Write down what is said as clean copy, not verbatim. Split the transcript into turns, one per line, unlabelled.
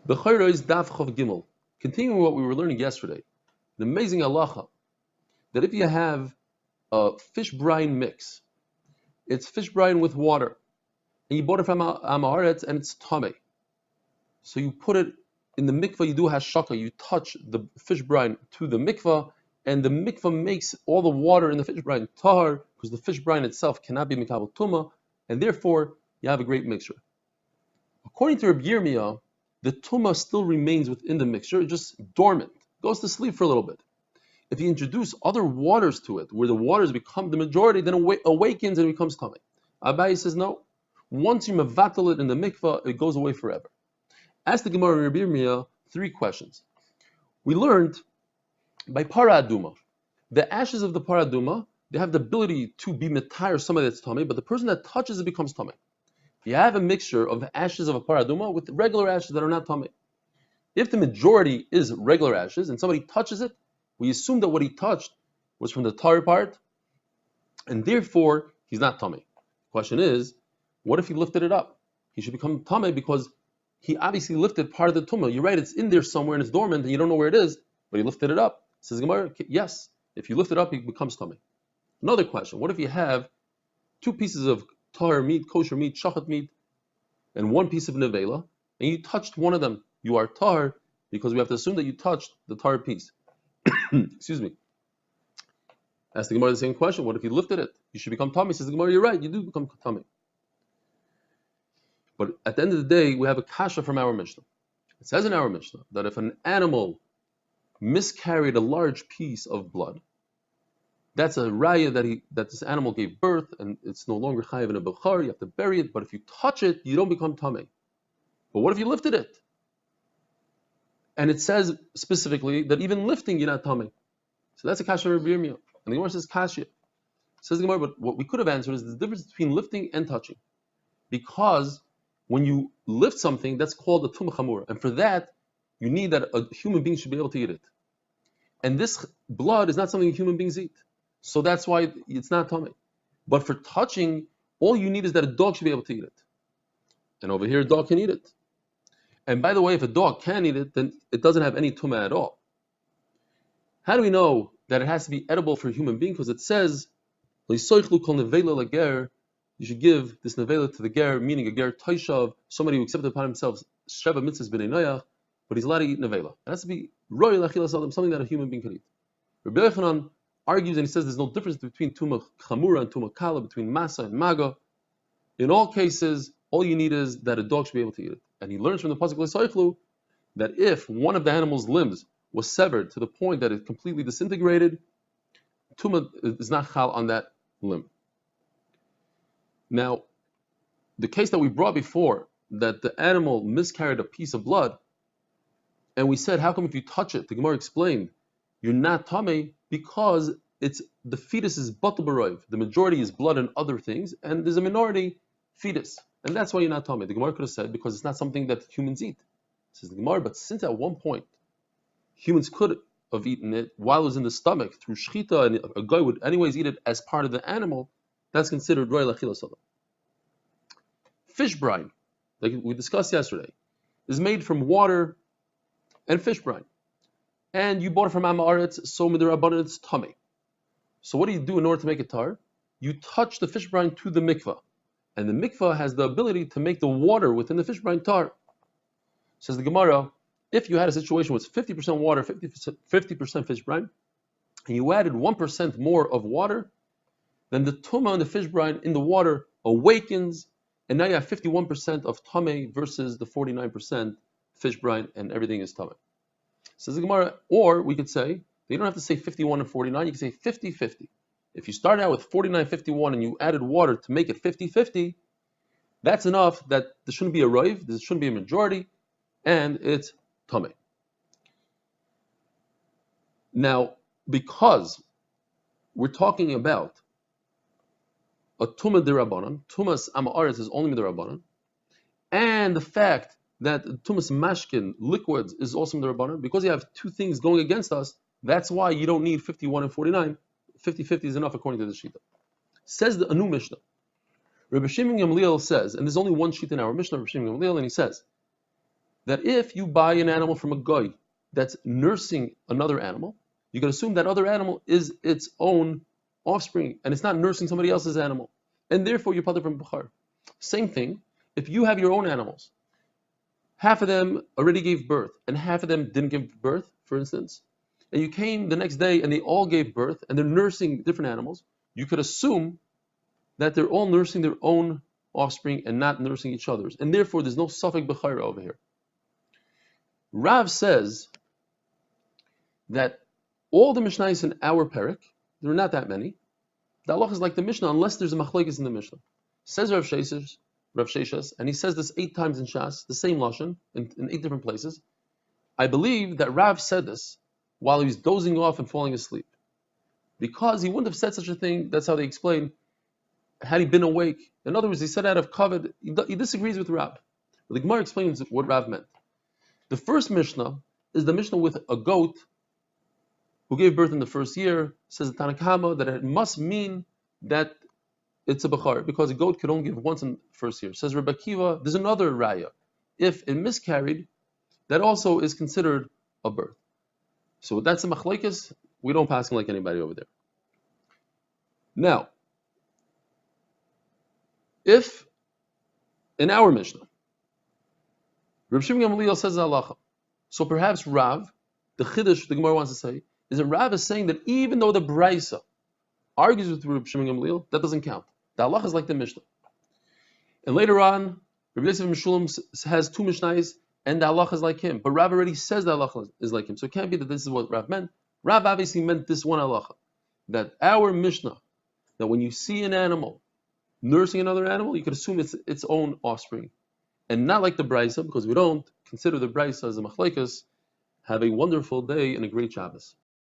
Bechoros Daf Chav Gimel. Continuing what we were learning yesterday, the amazing halacha that if you have a fish brine mix, it's fish brine with water, and you bought it from Amaretz and it's tame. So you put it in the mikvah, you do hashaka, you touch the fish brine to the mikvah, and the mikvah makes all the water in the fish brine tahar, because the fish brine itself cannot be mikabel tuma, and therefore you have a great mixture. According to Rabbi Yirmiyah, the tuma still remains within the mixture, just dormant, goes to sleep for a little bit. If you introduce other waters to it, where the waters become the majority, then awakens and becomes tummy. Abaye says no. Once you mevatel it in the mikvah, it goes away forever. Ask the Gemara in Rabbi Yirmiyah 3 questions. We learned by para aduma, the ashes of the para aduma, they have the ability to be metayr somebody that's tummy, but the person that touches it becomes tummy. If you have a mixture of ashes of a para aduma with regular ashes that are not tummy, if the majority is regular ashes and somebody touches it, we assume that what he touched was from the tar part, and therefore he's not tummy. The question is, what if he lifted it up? He should become tummy because he obviously lifted part of the tumah. You're right, it's in there somewhere and it's dormant and you don't know where it is, but he lifted it up. Says Gemara, yes, if you lift it up, it becomes tummy. Another question, what if you have 2 pieces of tar meat, kosher meat, shachat meat, and 1 piece of nevela, and you touched one of them? You are tar because we have to assume that you touched the tar piece. Excuse me. Ask the Gemara the same question, what if you lifted it? You should become tummy. Says the Gemara, you're right, you do become tummy. But at the end of the day, we have a kasha from our Mishnah. It says in our Mishnah that if an animal miscarried a large piece of blood, that's a raya that this animal gave birth, and it's no longer chayiv in a bechar. You have to bury it. But if you touch it, you don't become tamei. But what if you lifted it? And it says specifically that even lifting, you're not tamei. So that's a kasha of Rabbi Yirmiyah. And the Gemara says kasha. Says the Gemara, but what we could have answered is the difference between lifting and touching, because when you lift something, that's called a tumah chamura, and for that, you need that a human being should be able to eat it. And this blood is not something human beings eat, so that's why it's not tummy. But for touching, all you need is that a dog should be able to eat it. And over here, a dog can eat it. And by the way, if a dog can eat it, then it doesn't have any tumah at all. How do we know that it has to be edible for a human being? Because it says, you should give this nevela to the ger, meaning a ger taishav, somebody who accepted upon himself sheva mitzvahs b'nei noyach, but he's allowed to eat nevela. It has to be royal achilas adam, something that a human being can eat. Rabbi Yochanan argues and he says there's no difference between tumah chamura and tumah kala, between masa and maga. In all cases, all you need is that a dog should be able to eat it. And he learns from the pasuk l'soichlu that if one of the animal's limbs was severed to the point that it completely disintegrated, tumah is not chal on that limb. Now, the case that we brought before, that the animal miscarried a piece of blood, and we said, how come if you touch it? The Gemara explained, you're not tamei because it's the fetus is batal b'roiv. The majority is blood and other things, and there's a minority fetus, and that's why you're not tamei. The Gemara could have said because it's not something that humans eat. Says the Gemara, but since at one point humans could have eaten it while it was in the stomach through shchita, and a guy would anyways eat it as part of the animal, that's considered royal achilas adam. Fish brine, like we discussed yesterday, is made from water and fish brine. And you bought it from Amaretz, so midrabanan it's tummy. So what do you do in order to make it tar? You touch the fish brine to the mikvah. And the mikvah has the ability to make the water within the fish brine tar. Says the Gemara, if you had a situation with 50% water, 50% fish brine, and you added 1% more of water, then the tumah and the fish brine in the water awakens, and now you have 51% of tamei versus the 49% fish brine, and everything is tamei. Says the Gemara, or we could say, you don't have to say 51 and 49, you can say 50-50. If you start out with 49-51 and you added water to make it 50-50, that's enough that there shouldn't be a roiv, there shouldn't be a majority, and it's tamei. Now, because we're talking about a tumah derabanan, tumas amaretz is only derabanan, and the fact that tumas mashkin, liquids, is also derabanan, because you have 2 things going against us, that's why you don't need 51 and 49. 50-50 is enough according to the Shita. Says the Anu Mishnah. Rabbi Shimon Gamliel says, and there's only one Shita in our Mishnah, Rabbi Shimon Gamliel, and he says that if you buy an animal from a goy that's nursing another animal, you can assume that other animal is its own offspring and it's not nursing somebody else's animal, and therefore you're patur from bechar. Same thing, if you have your own animals, half of them already gave birth and half of them didn't give birth, for instance, and you came the next day and they all gave birth and they're nursing different animals, you could assume that they're all nursing their own offspring and not nursing each other's, and therefore there's no suffix bechara over here. Rav says that all the Mishnayos in our parak, there are not that many. The halacha is like the Mishnah unless there's a machlokes in the Mishnah. Says Rav Sheshes, and he says this 8 times in Shas, the same lashon in 8 different places. I believe that Rav said this while he was dozing off and falling asleep, because he wouldn't have said such a thing. That's how they explain. Had he been awake, in other words, he said out of kavod. He disagrees with Rav. But the Gemara explains what Rav meant. The first Mishnah is the Mishnah with a goat who gave birth in the first year. Says the Tanakama that it must mean that it's a bechar, because a goat could only give once in the first year. Says Rebbe Akiva, there's another raya. If it miscarried, that also is considered a birth. So that's a machlokes. We don't pass him like anybody over there. Now, if in our Mishnah, Reb Shimon Gamliel says halacha, so perhaps Rav, the chiddush the Gemara wants to say, is that Rav is saying that even though the Braisa argues with Reb Shimon Gamliel, that doesn't count. The halacha is like the Mishnah. And later on, Reb Yosef Meshulam has 2 Mishnayos, and the halacha is like him. But Rav already says the halacha is like him. So it can't be that this is what Rav meant. Rav obviously meant this one halacha, that our Mishnah, that when you see an animal nursing another animal, you can assume it's its own offspring. And not like the Braisa, because we don't consider the Braisa as a machlokes. Have a wonderful day and a great Shabbos.